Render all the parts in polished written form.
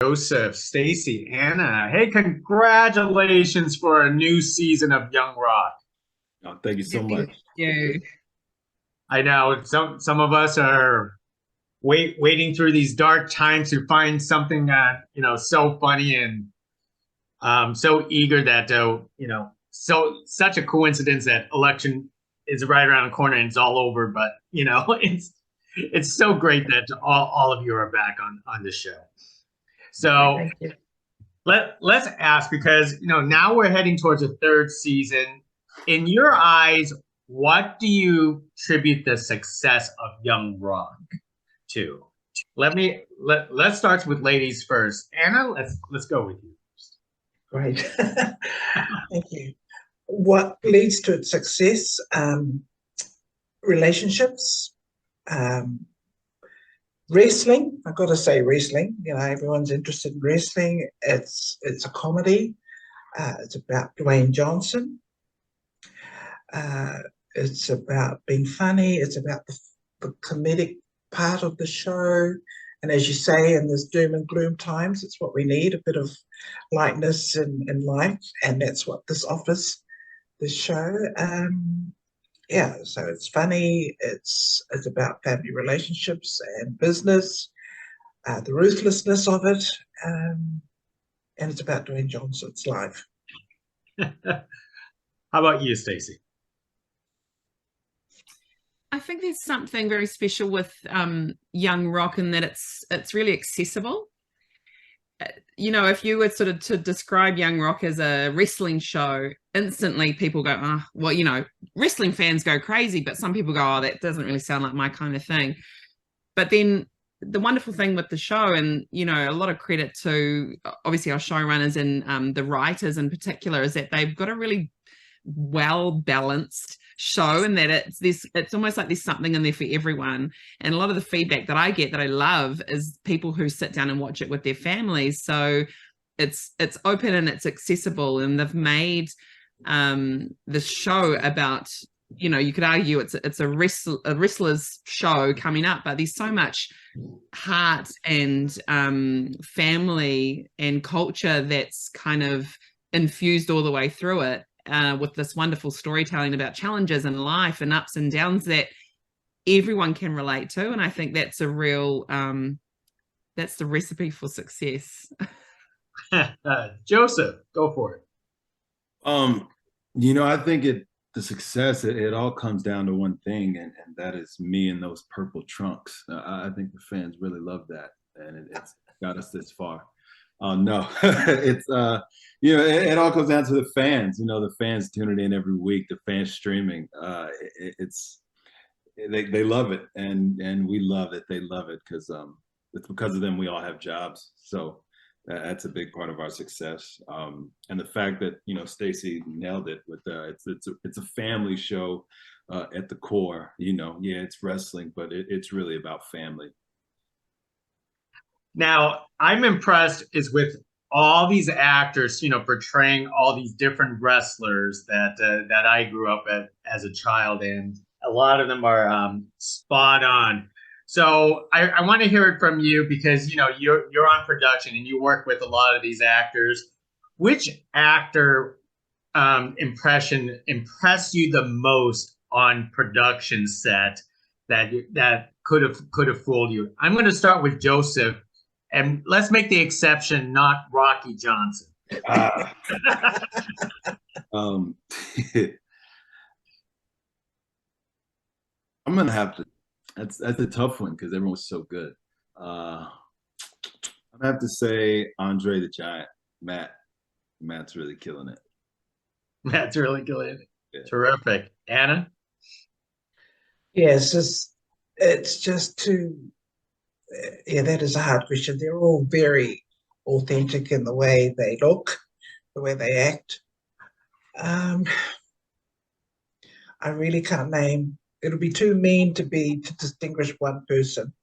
Joseph, Stacey, Anna. Hey, congratulations for a new season of Young Rock. Oh, thank you so Thank much. you. I know some of us are waiting through these dark times to find something that so funny and so eager that such a coincidence that election is right around the corner and it's all over. But it's so great that all of you are back on the show. So Thank you. let's ask, because now we're heading towards a third season. In your eyes, what do you attribute the success of Young Rock to? Let's start with ladies first. Anna, let's go with you first. Great. Thank you. What leads to its success? Relationships, wrestling. I've got to say wrestling. Everyone's interested in wrestling. It's a comedy. It's about Dwayne Johnson. It's about being funny. It's about the comedic part of the show. And as you say, in this doom and gloom times, it's what we need, a bit of lightness in life. And that's what this offers, this show. So it's funny. It's about family relationships and business, the ruthlessness of it. And it's about Dwayne Johnson's life. How about you, Stacey? I think there's something very special with Young Rock in that it's really accessible. If you were sort of to describe Young Rock as a wrestling show, instantly people go, wrestling fans go crazy, but some people go, oh, that doesn't really sound like my kind of thing. But then the wonderful thing with the show, and a lot of credit to obviously our showrunners and the writers in particular, is that they've got a really well balanced show, and that it's almost like there's something in there for everyone. And a lot of the feedback that I get that I love is people who sit down and watch it with their families. So it's open and it's accessible, and they've made the show about, you could argue it's a wrestler's show coming up, but there's so much heart and family and culture that's kind of infused all the way through it, with this wonderful storytelling about challenges in life and ups and downs that everyone can relate to. And I think that's a real that's the recipe for success. Joseph, go for it. I think the success, it all comes down to one thing, and that is me in those purple trunks. I think the fans really love that, and it's got us this far. No, it's it all comes down to the fans. The fans tuning in every week, the fans streaming. They love it, and we love it. They love it because it's because of them we all have jobs. So that's a big part of our success. And the fact that Stacey nailed it with it's a family show at the core. It's wrestling, but it's really about family. Now, I'm impressed is with all these actors, portraying all these different wrestlers that I grew up as a child, and a lot of them are spot on. So I want to hear it from you, because you're on production and you work with a lot of these actors. Which actor impressed you the most on production set that could have fooled you? I'm going to start with Joseph. And let's make the exception, not Rocky Johnson. I'm gonna have to. That's a tough one because everyone's so good. I'm gonna have to say Andre the Giant. Matt's really killing it. Matt's really killing it. Yeah. Terrific. Anna? Yes, it's just too. Yeah, that is a hard question. They're all very authentic in the way they look, the way they act. I really can't name. It'll be too mean to distinguish one person,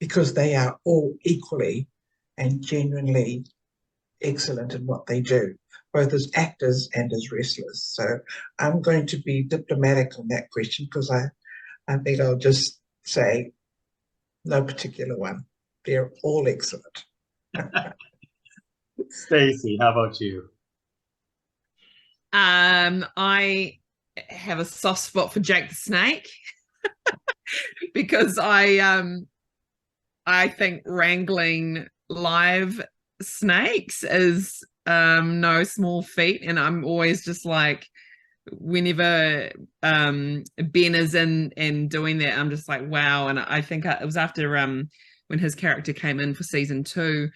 because they are all equally and genuinely excellent in what they do, both as actors and as wrestlers. So I'm going to be diplomatic on that question, because I think I'll just say no particular one. They're all excellent. Stacey, how about you? I have a soft spot for Jake the Snake because I think wrangling live snakes is no small feat, and I'm always just like, whenever Ben is in and doing that, I'm just like, wow. And I think it was after when his character came in for season 2,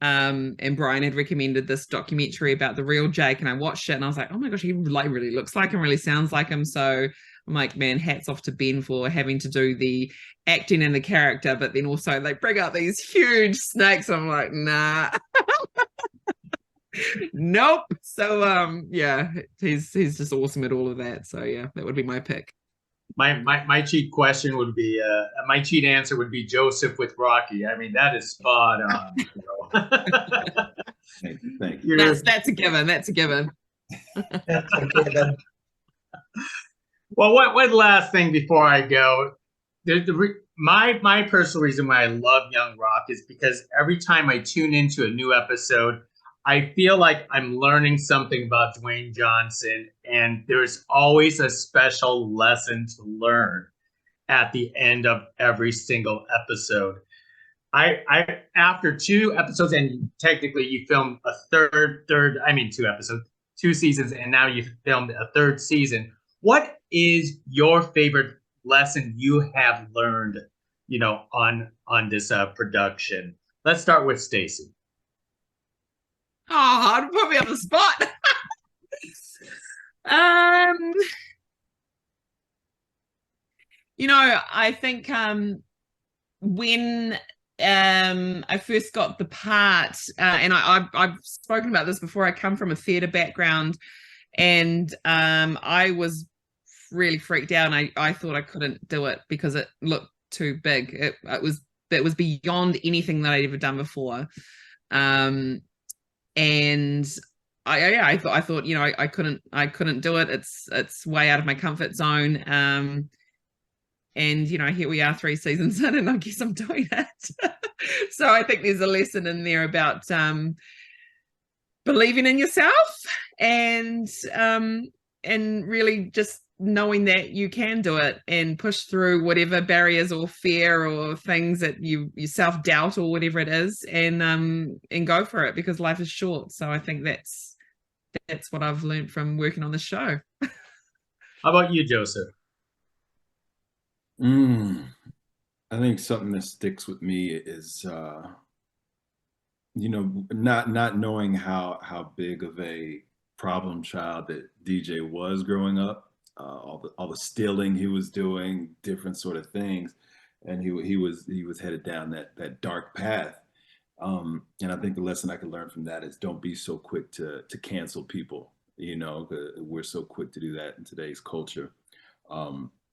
and Brian had recommended this documentary about the real Jake, and I watched it and I was like, oh my gosh, he like really looks like him, really sounds like him. So I'm like, man, hats off to Ben for having to do the acting and the character, but then also they bring out these huge snakes. I'm like, nah. Nope. So yeah, he's just awesome at all of that. So yeah, that would be my pick. My cheat question would be my cheat answer would be Joseph with Rocky. I mean, that is spot on. You know? Thank you. That's a given. That's a given. That's a given. Well, one last thing before I go. My personal reason why I love Young Rock is because every time I tune into a new episode, I feel like I'm learning something about Dwayne Johnson, and there's always a special lesson to learn at the end of every single episode. I after 2 episodes, and technically you filmed a I mean 2 episodes, 2 seasons, and now you've filmed a third season. What is your favorite lesson you have learned, on this production? Let's start with Stacey. Oh, put me on the spot. um, I think when I first got the part, and I've spoken about this before. I come from a theatre background, and I was really freaked out. And I thought I couldn't do it because it looked too big. It was beyond anything that I'd ever done before. And I thought I couldn't do it. It's way out of my comfort zone. And here we are 3 seasons in, and I guess I'm doing it. So I think there's a lesson in there about believing in yourself, and really just knowing that you can do it and push through whatever barriers or fear or things that you self-doubt or whatever it is, and go for it, because life is short. So I think that's what I've learned from working on the show. How about you, Joseph? I think something that sticks with me is not knowing how big of a problem child that DJ was growing up. All the stealing he was doing, different sort of things, and he was headed down that dark path. And I think the lesson I could learn from that is don't be so quick to cancel people. We're so quick to do that in today's culture.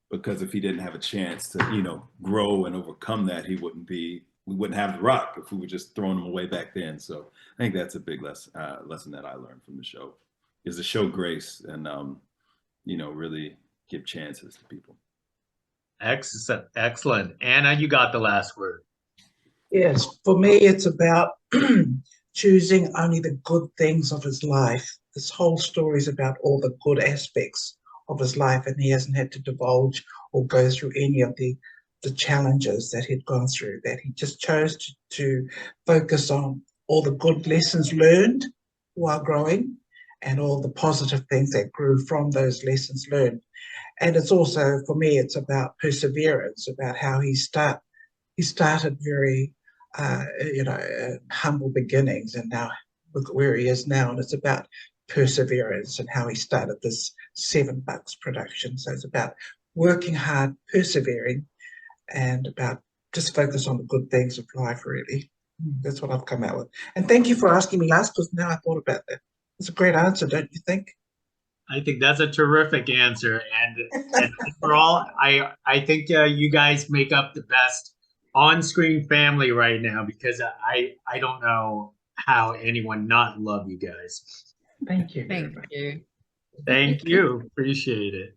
Because if he didn't have a chance to grow and overcome that, we wouldn't have The Rock if we were just throwing him away back then. So I think that's a big lesson that I learned from the show, is to show grace and really give chances to people. Excellent. Anna, you got the last word. Yes, for me, it's about choosing only the good things of his life. This whole story is about all the good aspects of his life, and he hasn't had to divulge or go through any of the challenges that he'd gone through, that he just chose to focus on all the good lessons learned while growing, and all the positive things that grew from those lessons learned. And it's also, for me, it's about perseverance, about how he started very, humble beginnings, and now look where he is now. And it's about perseverance and how he started this $7 production. So it's about working hard, persevering, and about just focus on the good things of life, really. That's what I've come out with. And thank you for asking me last, because now I thought about that. It's a great answer, don't you think? I think that's a terrific answer, and overall, I think you guys make up the best on-screen family right now, because I don't know how anyone not love you guys. Thank you. Thank you. Thank you. Appreciate it.